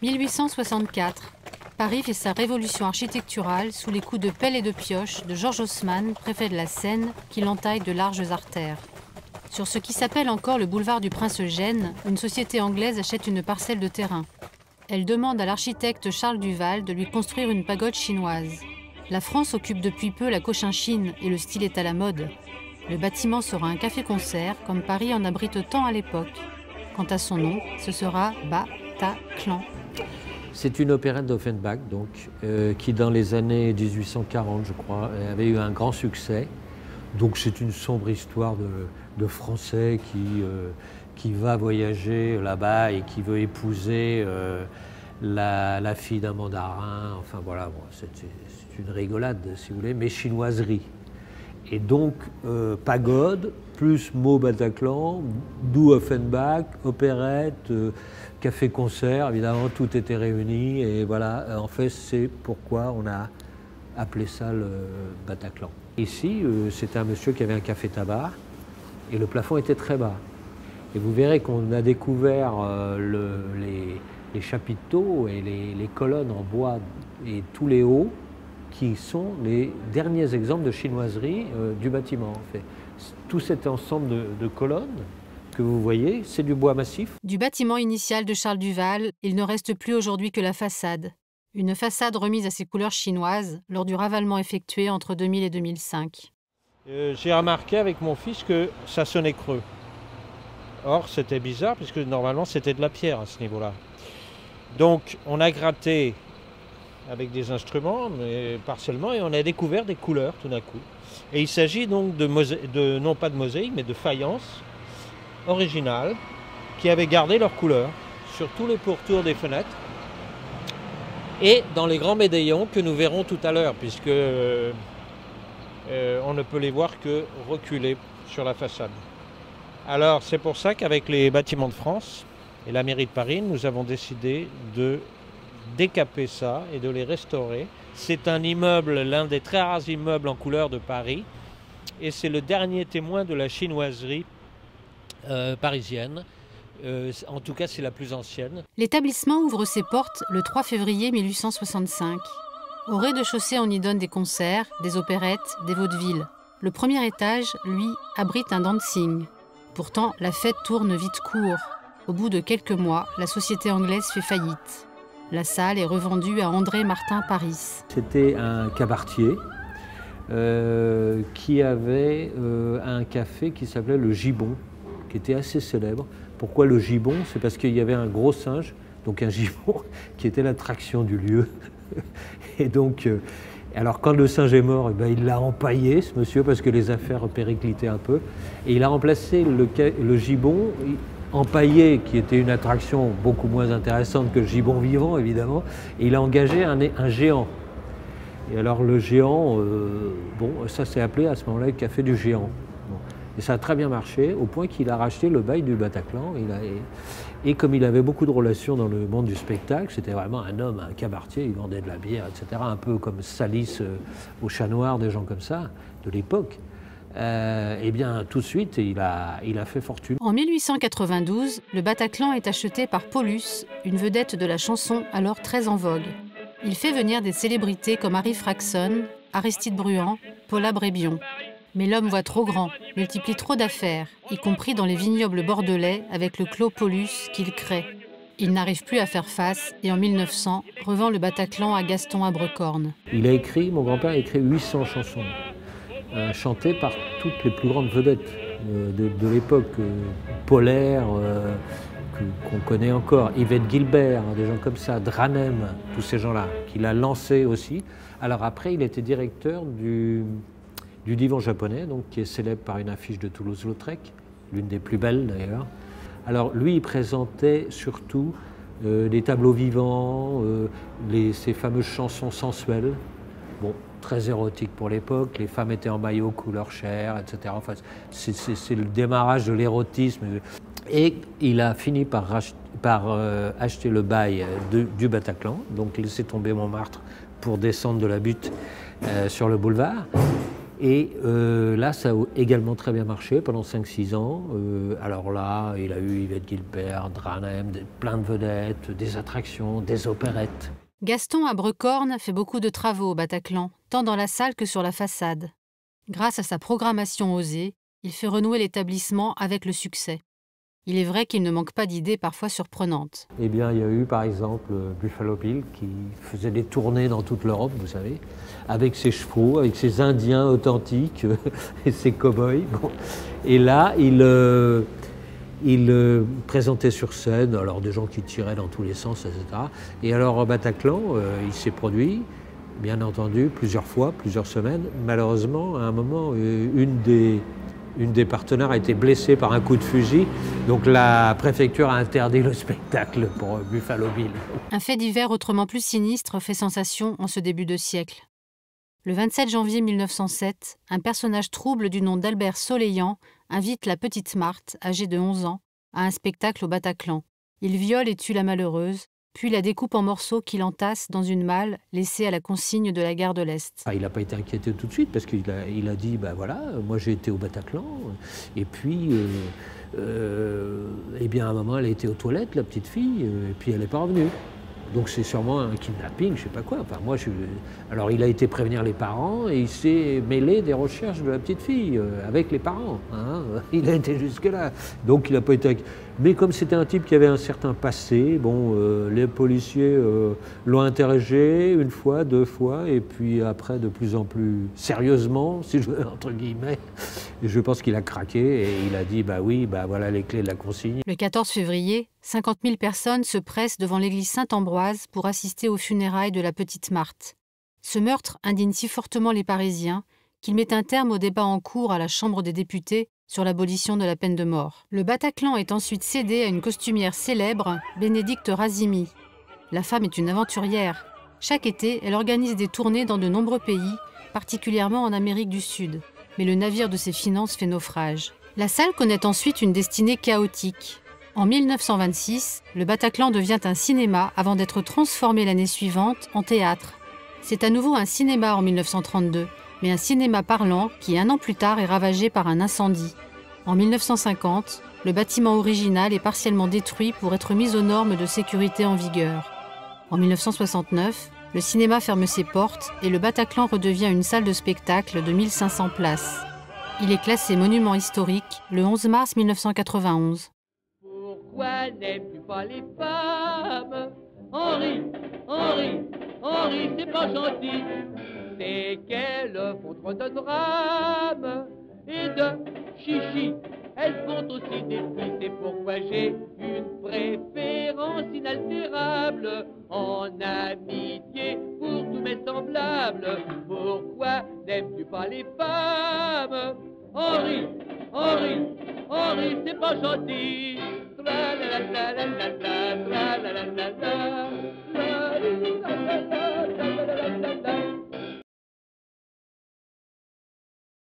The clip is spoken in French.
1864. Paris fait sa révolution architecturale sous les coups de pelle et de pioche de Georges Haussmann, préfet de la Seine, qui l'entaille de larges artères. Sur ce qui s'appelle encore le boulevard du Prince-Eugène, une société anglaise achète une parcelle de terrain. Elle demande à l'architecte Charles Duval de lui construire une pagode chinoise. La France occupe depuis peu la Cochinchine et le style est à la mode. Le bâtiment sera un café-concert, comme Paris en abrite tant à l'époque. Quant à son nom, ce sera Bataclan. C'est une opérette d'Offenbach, qui dans les années 1840, je crois, avait eu un grand succès. Donc c'est une sombre histoire de Français qui va voyager là-bas et qui veut épouser la fille d'un mandarin. Enfin voilà, bon, c'est une rigolade, si vous voulez, mais chinoiserie. Et donc, pagode, plus mot Bataclan, d'où Offenbach, opérette, café-concert, évidemment, tout était réuni. Et voilà, en fait, c'est pourquoi on a appelé ça le Bataclan. Ici, c'était un monsieur qui avait un café-tabac et le plafond était très bas. Et vous verrez qu'on a découvert les chapiteaux et les colonnes en bois et tous les hauts qui sont les derniers exemples de chinoiserie du bâtiment. En fait. Tout cet ensemble de colonnes que vous voyez, c'est du bois massif. Du bâtiment initial de Charles Duval, il ne reste plus aujourd'hui que la façade. Une façade remise à ses couleurs chinoises lors du ravalement effectué entre 2000 et 2005. J'ai remarqué avec mon fils que ça sonnait creux. Or, c'était bizarre puisque normalement c'était de la pierre à ce niveau-là. Donc, on a gratté avec des instruments, mais partiellement, et on a découvert des couleurs tout d'un coup. Et il s'agit donc non pas de mosaïque, mais de faïence originale qui avait gardé leurs couleurs sur tous les pourtours des fenêtres et dans les grands médaillons que nous verrons tout à l'heure, puisque on ne peut les voir que reculés sur la façade. Alors c'est pour ça qu'avec les Bâtiments de France et la mairie de Paris, nous avons décidé de décaper ça et de les restaurer. C'est un immeuble, l'un des très rares immeubles en couleur de Paris, et c'est le dernier témoin de la chinoiserie parisienne. En tout cas, c'est la plus ancienne. L'établissement ouvre ses portes le 3 février 1865. Au rez-de-chaussée, on y donne des concerts, des opérettes, des vaudevilles. Le premier étage, lui, abrite un dancing. Pourtant, la fête tourne vite court. Au bout de quelques mois, la société anglaise fait faillite. La salle est revendue à André Martin Paris. C'était un cabaretier qui avait un café qui s'appelait le Gibbon, qui était assez célèbre. Pourquoi le Gibbon? C'est parce qu'il y avait un gros singe, donc un gibbon, qui était l'attraction du lieu. Et donc, alors quand le singe est mort, il l'a empaillé, ce monsieur, parce que les affaires périclitaient un peu. Et il a remplacé le gibbon empaillé, qui était une attraction beaucoup moins intéressante que le gibbon vivant, évidemment. Et il a engagé un géant. Et alors le géant, ça s'est appelé à ce moment-là le café du géant. Bon. Et ça a très bien marché, au point qu'il a racheté le bail du Bataclan. Et comme il avait beaucoup de relations dans le monde du spectacle, c'était vraiment un homme, un cabaretier, il vendait de la bière, etc. Un peu comme Salis au Chat Noir, des gens comme ça, de l'époque. Eh bien, tout de suite, il a fait fortune. En 1892, le Bataclan est acheté par Paulus, une vedette de la chanson alors très en vogue. Il fait venir des célébrités comme Harry Fraxon, Aristide Bruand, Paula Brébion. Mais l'homme voit trop grand, multiplie trop d'affaires, y compris dans les vignobles bordelais avec le clos Paulus qu'il crée. Il n'arrive plus à faire face et en 1900 revend le Bataclan à Gaston Abrecorne. Mon grand-père a écrit 800 chansons, chantées par toutes les plus grandes vedettes de l'époque, Polaire, qu'on connaît encore, Yvette Guilbert, des gens comme ça, Dranem, tous ces gens-là, qu'il a lancés aussi. Alors après, il était directeur du divan japonais, donc, qui est célèbre par une affiche de Toulouse-Lautrec, l'une des plus belles d'ailleurs. Alors lui, il présentait surtout des tableaux vivants, ces fameuses chansons sensuelles, bon, très érotiques pour l'époque, les femmes étaient en maillot couleur chair, etc. Enfin, c'est le démarrage de l'érotisme. Et il a fini par acheter le bail du Bataclan, donc laisser tomber Montmartre pour descendre de la butte sur le boulevard. Et là, ça a également très bien marché pendant 5-6 ans. Alors là, il a eu Yvette Guilbert, Dranem, plein de vedettes, des attractions, des opérettes. Gaston Abrecorn fait beaucoup de travaux au Bataclan, tant dans la salle que sur la façade. Grâce à sa programmation osée, il fait renouer l'établissement avec le succès. Il est vrai qu'il ne manque pas d'idées parfois surprenantes. Eh bien, il y a eu par exemple Buffalo Bill qui faisait des tournées dans toute l'Europe, vous savez, avec ses chevaux, avec ses Indiens authentiques et ses cow-boys. Bon. Et là, il présentait sur scène alors des gens qui tiraient dans tous les sens, etc. Et alors au Bataclan, il s'est produit, bien entendu, plusieurs fois, plusieurs semaines. Malheureusement, à un moment, une des partenaires a été blessée par un coup de fusil, donc la préfecture a interdit le spectacle pour Buffalo Bill. Un fait divers autrement plus sinistre fait sensation en ce début de siècle. Le 27 janvier 1907, un personnage trouble du nom d'Albert Soleillant invite la petite Marthe, âgée de 11 ans, à un spectacle au Bataclan. Il viole et tue la malheureuse, puis la découpe en morceaux qu'il entasse dans une malle laissée à la consigne de la gare de l'Est. Il n'a pas été inquiété tout de suite parce qu'il a dit ben voilà, moi j'ai été au Bataclan et puis eh bien à un moment elle a été aux toilettes, la petite fille, et puis elle n'est pas revenue. Donc c'est sûrement un kidnapping, je sais pas quoi. Enfin, alors il a été prévenir les parents et il s'est mêlé des recherches de la petite fille avec les parents. Hein. Il a été jusque-là. Donc il n'a pas été... Mais comme c'était un type qui avait un certain passé, bon, les policiers l'ont interrogé une fois, 2 fois, et puis après de plus en plus sérieusement, si je veux, entre guillemets. Et je pense qu'il a craqué et il a dit bah oui, bah voilà les clés de la consigne. Le 14 février, 50 000 personnes se pressent devant l'église Saint-Ambroise pour assister aux funérailles de la petite Marthe. Ce meurtre indigne si fortement les Parisiens qu'il met un terme au débat en cours à la Chambre des députés sur l'abolition de la peine de mort. Le Bataclan est ensuite cédé à une costumière célèbre, Bénédicte Razimi. La femme est une aventurière. Chaque été, elle organise des tournées dans de nombreux pays, particulièrement en Amérique du Sud. Mais le navire de ses finances fait naufrage. La salle connaît ensuite une destinée chaotique. En 1926, le Bataclan devient un cinéma avant d'être transformé l'année suivante en théâtre. C'est à nouveau un cinéma en 1932, mais un cinéma parlant qui, 1 an plus tard, est ravagé par un incendie. En 1950, le bâtiment original est partiellement détruit pour être mis aux normes de sécurité en vigueur. En 1969, le cinéma ferme ses portes et le Bataclan redevient une salle de spectacle de 1500 places. Il est classé monument historique le 11 mars 1991. Pourquoi n'aimes-tu pas les femmes? Henri, Henri, Henri, c'est pas gentil. C'est qu'elles font trop de drames et de chichi. Elles font aussi des pluies, c'est pourquoi j'ai une préférence inaltérable en amitié pour tous mes semblables. Pourquoi n'aimes-tu pas les femmes? Henri, Henri, Henri, c'est pas gentil. Tra la la la la la la la la la la la la la la la.